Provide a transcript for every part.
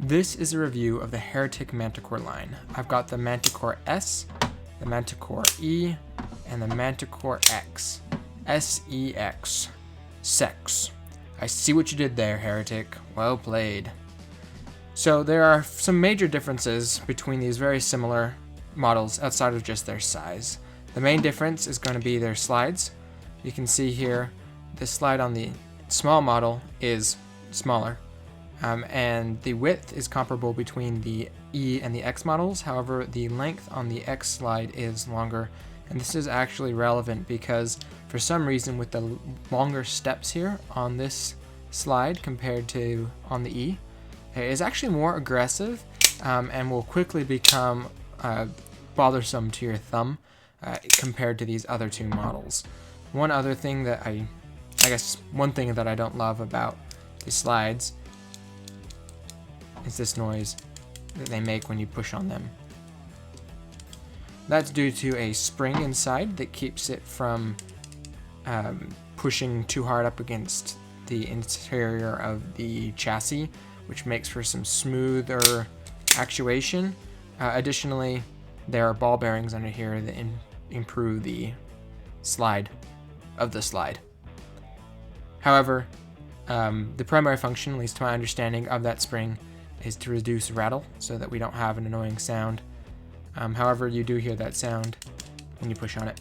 This is a review of the Heretic Manticore line. I've got the Manticore S, the Manticore E, and the Manticore X. S-E-X. Sex. I see what you did there, Heretic. Well played. So there are some major differences between these very similar models outside of just their size. The main difference is going to be their slides. You can see here the slide on the small model is smaller. And the width is comparable between the E and the X models. However, the length on the X slide is longer. And this is actually relevant because for some reason with the longer steps here on this slide compared to on the E, it is actually more aggressive and will quickly become bothersome to your thumb compared to these other two models. One other thing that one thing that I don't love about the slides is this noise that they make when you push on them. That's due to a spring inside that keeps it from pushing too hard up against the interior of the chassis, which makes for some smoother actuation. Additionally, there are ball bearings under here that improve the slide of the slide. However, the primary function, at least to my understanding of that spring, is to reduce rattle so that we don't have an annoying sound. However, you do hear that sound when you push on it,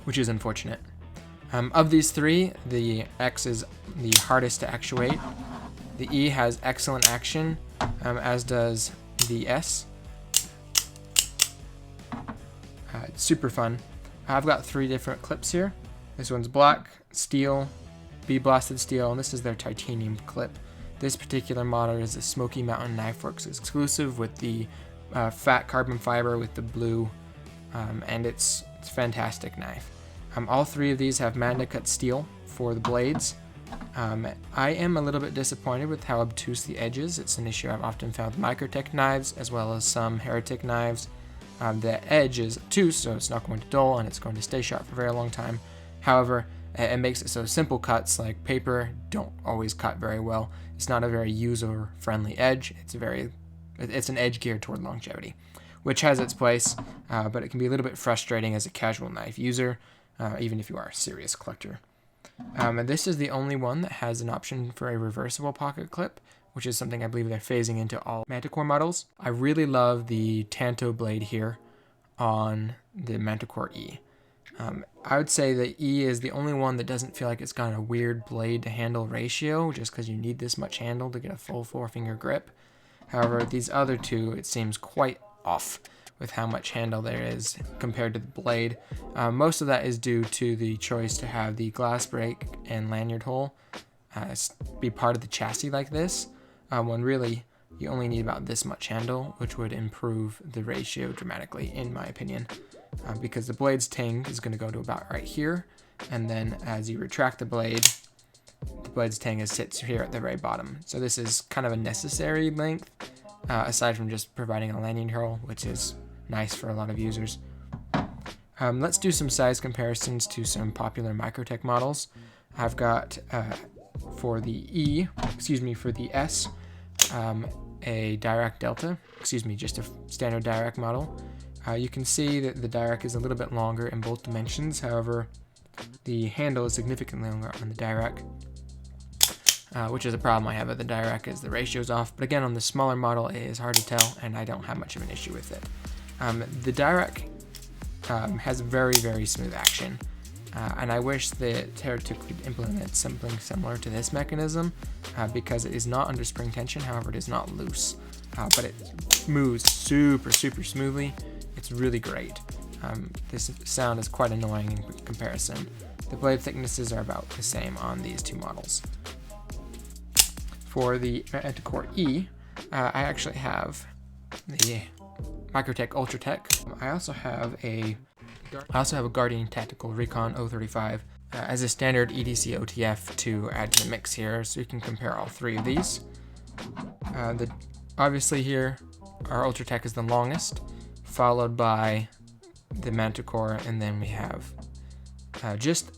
which is unfortunate. Of these three, the X is the hardest to actuate. The E has excellent action, as does the S. It's super fun. I've got 3 different clips here. This one's black, steel, blasted steel, and this is their titanium clip. This particular model is a Smoky Mountain Knife Works exclusive with the fat carbon fiber with the blue, and it's a fantastic knife. All 3 of these have magna cut steel for the blades. I am a little bit disappointed with how obtuse the edge is. It's an issue I've often found with Microtech knives as well as some Heretic knives. The edge is obtuse, so it's not going to dull and it's going to stay sharp for a very long time. However, it makes it so simple cuts like paper don't always cut very well. It's not a very user-friendly edge. It's an edge geared toward longevity, which has its place, but it can be a little bit frustrating as a casual knife user, even if you are a serious collector. And this is the only one that has an option for a reversible pocket clip, which is something I believe they're phasing into all Manticore models. I really love the Tanto blade here on the Manticore E. I would say the E is the only one that doesn't feel like it's got a weird blade to handle ratio, just because you need this much handle to get a full 4-finger grip. However, these other two, it seems quite off with how much handle there is compared to the blade. Most of that is due to the choice to have the glass break and lanyard hole be part of the chassis like this, when really you only need about this much handle, which would improve the ratio dramatically, in my opinion. Because the blade's ting is going to go to about right here, and then as you retract the blade's ting sits here at the very bottom. So this is kind of a necessary length, aside from just providing a lanyard hole, which is nice for a lot of users. Let's do some size comparisons to some popular Microtech models. I've got for the S, a Dirac Delta, just a standard Dirac model. You can see that the Dirac is a little bit longer in both dimensions. However, the handle is significantly longer on the Dirac, which is a problem I have with the Dirac, is the ratio's off. But again, on the smaller model, it is hard to tell, and I don't have much of an issue with it. The Dirac has very, very smooth action, and I wish that Heretic could implement something similar to this mechanism, because it is not under spring tension. However, it is not loose, but it moves super, super smoothly. It's really great. This sound is quite annoying in comparison. The blade thicknesses are about the same on these two models. For the Manticore E, I actually have the Microtech Ultratech. I also have a Guardian Tactical Recon 035 as a standard EDC OTF to add to the mix here, so you can compare all 3 of these. Obviously here, our Ultratech is the longest, followed by the Manticore, and then we have just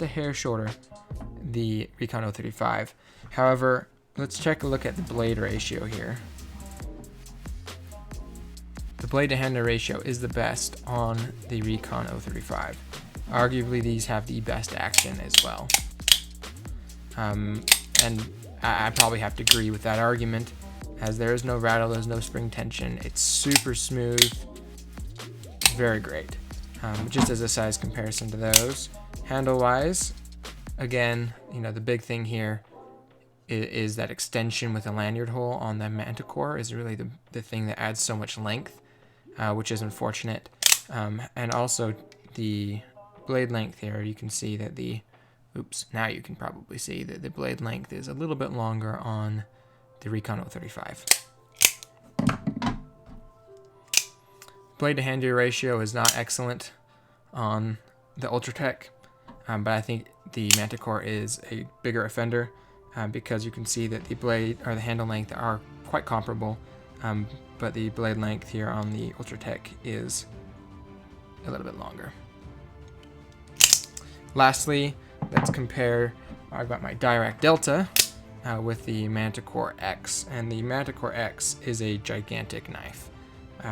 a hair shorter, the Recon 035. However, let's take a look at the blade ratio here. The blade to handle ratio is the best on the Recon 035. Arguably, these have the best action as well. And I probably have to agree with that argument, as there is no rattle, there's no spring tension. It's super smooth, very great. Just as a size comparison to those. Handle-wise, again, the big thing here is that extension with a lanyard hole on the Manticore is really the thing that adds so much length, which is unfortunate. And also the blade length here, you can see that now you can probably see that the blade length is a little bit longer on the Recon 035. Blade to handle ratio is not excellent on the Ultratech, but I think the Manticore is a bigger offender because you can see that the blade or the handle length are quite comparable, but the blade length here on the Ultratech is a little bit longer. Lastly, let's compare. I've got my Dirac Delta with the Manticore X, and the Manticore X is a gigantic knife.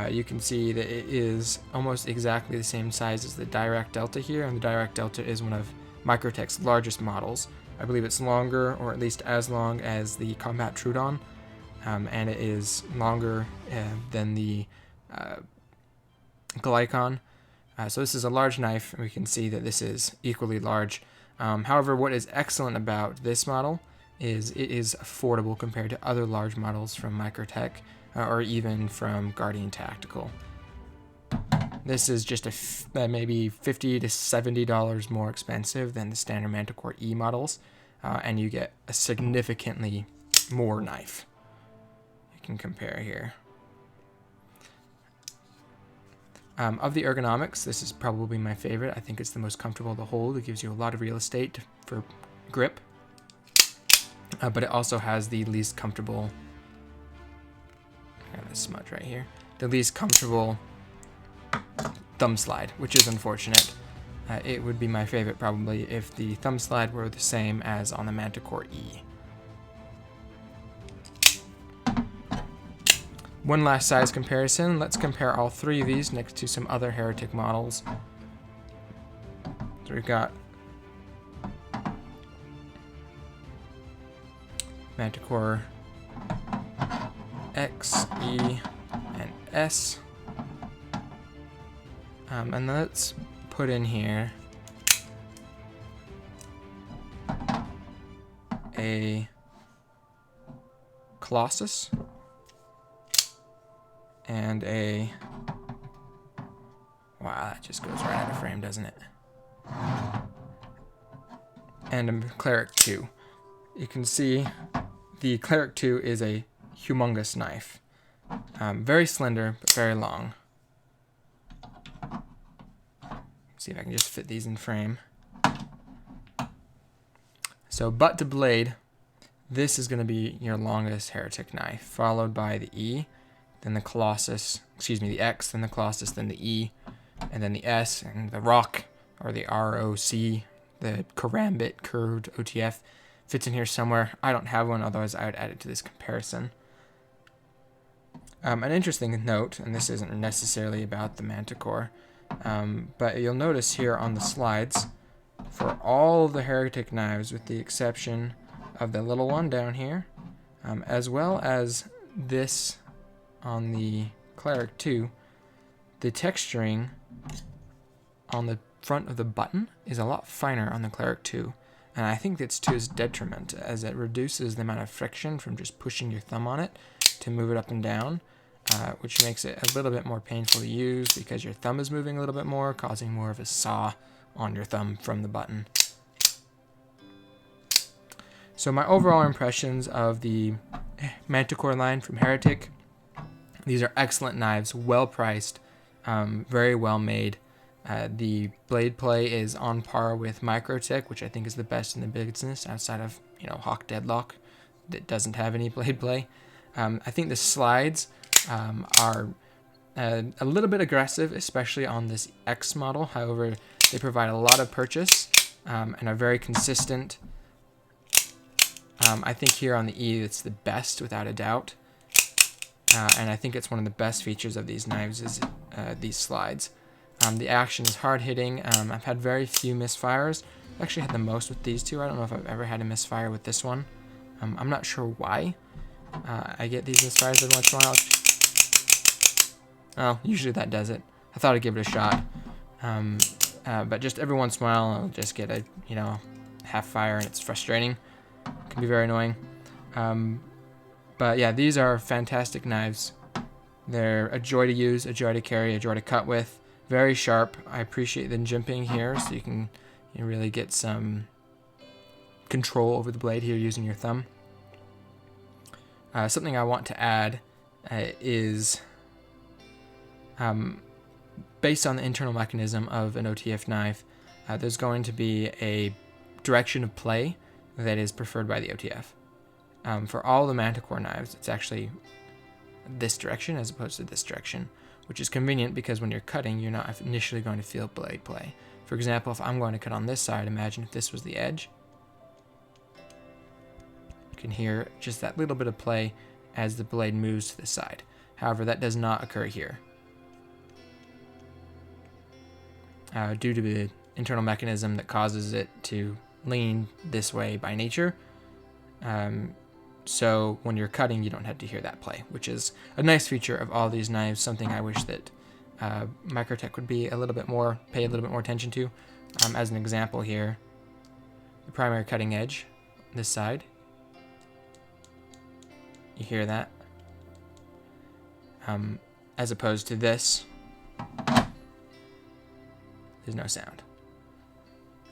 You can see that it is almost exactly the same size as the Dirac Delta here, and the Dirac Delta is one of Microtech's largest models. I believe it's longer, or at least as long as the Combat Trudon, and it is longer than the Glycon. So this is a large knife, and we can see that this is equally large. However, what is excellent about this model is it is affordable compared to other large models from Microtech or even from Guardian Tactical. This is just maybe $50 to $70 more expensive than the standard Manticore E models, and you get a significantly more knife. You can compare here. Of the ergonomics, this is probably my favorite. I think it's the most comfortable to hold. It gives you a lot of real estate for grip, but it also has the least comfortable, I got this smudge right here, the least comfortable thumb slide, which is unfortunate. It would be my favorite probably if the thumb slide were the same as on the Manticore E. One last size comparison. Let's compare all three of these next to some other Heretic models. So we've got Manticore X, E, and S. And let's put in here a Colossus and a, wow, that just goes right out of frame, doesn't it? And a Cleric 2. You can see the Cleric 2 is a humongous knife. Very slender, but very long. See if I can just fit these in frame. So butt to blade, this is going to be your longest Heretic knife, followed by the E, then the Colossus, the X, then the Colossus, then the E, and then the S, and the ROC, or the ROC, the Karambit curved OTF, fits in here somewhere. I don't have one, otherwise I would add it to this comparison. An interesting note, and this isn't necessarily about the Manticore, but you'll notice here on the slides, for all of the Heretic knives, with the exception of the little one down here, as well as this on the Cleric 2, the texturing on the front of the button is a lot finer on the Cleric 2, and I think that's to its detriment, as it reduces the amount of friction from just pushing your thumb on it to move it up and down, which makes it a little bit more painful to use because your thumb is moving a little bit more, causing more of a saw on your thumb from the button. So my overall impressions of the Manticore line from Heretic: these are excellent knives, well priced, very well made. The blade play is on par with Microtech, which I think is the best in the business outside of Hawk Deadlock that doesn't have any blade play. I think the slides are a little bit aggressive, especially on this X model. However, they provide a lot of purchase and are very consistent I think here on the E it's the best without a doubt. And I think it's one of the best features of these knives is these slides. The action is hard hitting. I've had very few misfires. I've actually had the most with these two. I don't know if I've ever had a misfire with this one. I'm not sure why I get these misfires every once in a while. Oh, usually that does it. I thought I'd give it a shot. But just every once in a while I'll just get a, half fire and it's frustrating. It can be very annoying. But yeah, these are fantastic knives. They're a joy to use, a joy to carry, a joy to cut with. Very sharp. I appreciate the jimping here, so you can really get some control over the blade here using your thumb. Something I want to add is based on the internal mechanism of an OTF knife, there's going to be a direction of play that is preferred by the OTF. For all the Manticore knives, it's actually this direction as opposed to this direction, which is convenient because when you're cutting, you're not initially going to feel blade play. For example, if I'm going to cut on this side, imagine if this was the edge. You can hear just that little bit of play as the blade moves to the side. However, that does not occur here. Due to the internal mechanism that causes it to lean this way by nature. So when you're cutting, you don't have to hear that play, which is a nice feature of all these knives, something I wish that Microtech would be pay a little bit more attention to. As an example here, the primary cutting edge, this side, you hear that, as opposed to this, there's no sound.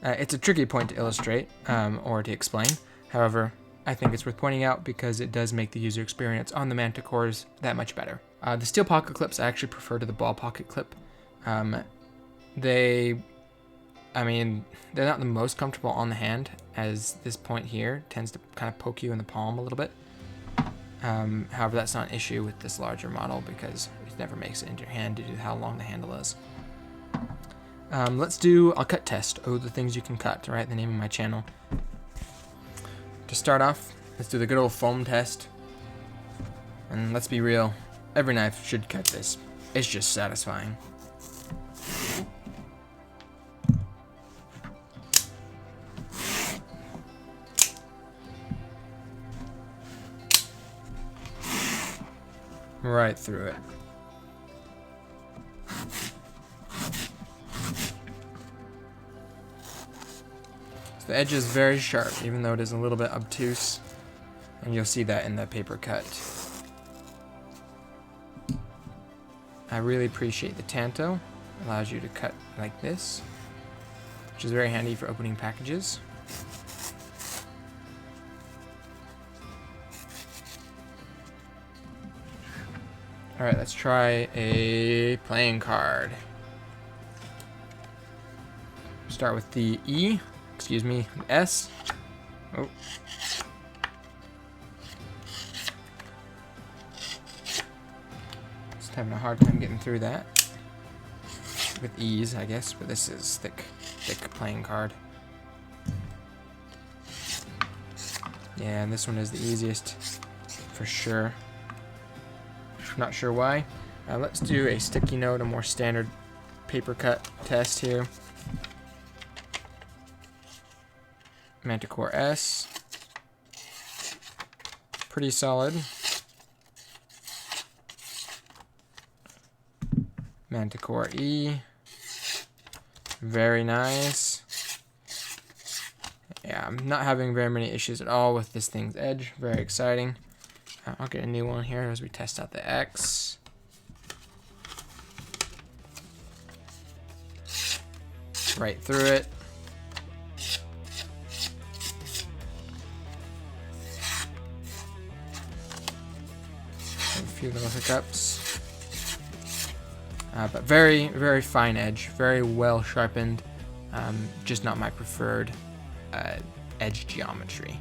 It's a tricky point to illustrate or to explain. However, I think it's worth pointing out because it does make the user experience on the Manticores that much better. The steel pocket clips I actually prefer to the ball pocket clip. They're not the most comfortable on the hand, as this point here tends to kind of poke you in the palm a little bit. However, that's not an issue with this larger model because it never makes it into your hand due to how long the handle is. Let's do a cut test. Oh, the things you can cut, right? The name of my channel. To start off, let's do the good old foam test. And let's be real, every knife should cut this. It's just satisfying. Right through it. The edge is very sharp, even though it is a little bit obtuse, and you'll see that in the paper cut. I really appreciate the Tanto. It allows you to cut like this, which is very handy for opening packages. Alright, let's try a playing card. Start with the E. Excuse me, S. Oh. Just having a hard time getting through that. With ease, I guess, but this is thick playing card. Yeah, and this one is the easiest for sure. Not sure why. Let's do a sticky note, a more standard paper cut test here. Manticore S. Pretty solid. Manticore E. Very nice. Yeah, I'm not having very many issues at all with this thing's edge. Very exciting. I'll get a new one here as we test out the X. Right through it. A few little hiccups. But very, very fine edge. Very well sharpened. Just not my preferred edge geometry.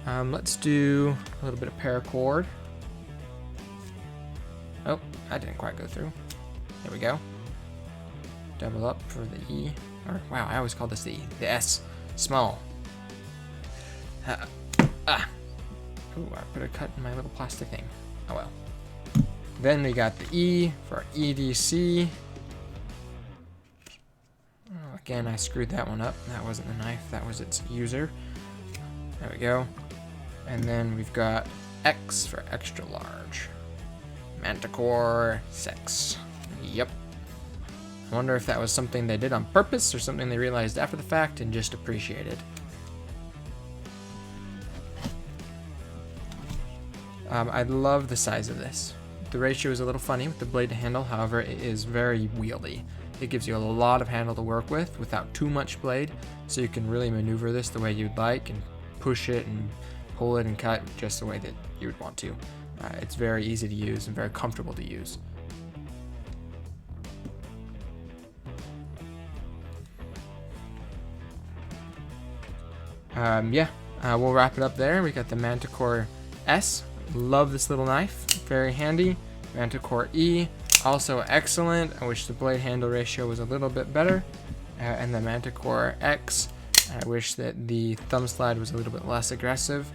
Let's do a little bit of paracord. Oh, that didn't quite go through. There we go. Double up for the E. Or, wow, I always call this the E. The S. Small. Ooh, I put a cut in my little plastic thing. Oh well. Then we got the E for EDC. Oh, again, I screwed that one up. That wasn't the knife, that was its user. There we go. And then we've got X for extra large. Manticore 6. Yep. I wonder if that was something they did on purpose or something they realized after the fact and just appreciated. I love the size of this. The ratio is a little funny with the blade to handle, however, it is very wieldy. It gives you a lot of handle to work with without too much blade, so you can really maneuver this the way you'd like and push it and pull it and cut just the way that you would want to. It's very easy to use and very comfortable to use. We'll wrap it up there. We got the Manticore S. Love this little knife, very handy. Manticore E, also excellent. I wish the blade handle ratio was a little bit better. And the Manticore X, I wish that the thumb slide was a little bit less aggressive.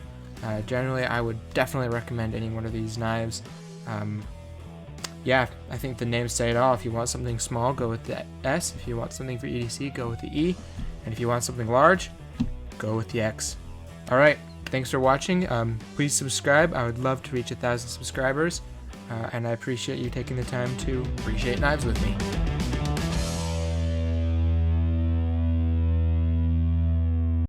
Generally, I would definitely recommend any one of these knives. Yeah, I think the names say it all. If you want something small, go with the S. If you want something for EDC, go with the E. And if you want something large, go with the X. All right, thanks for watching. Please subscribe. I would love to reach 1,000 subscribers. And I appreciate you taking the time to appreciate knives with me.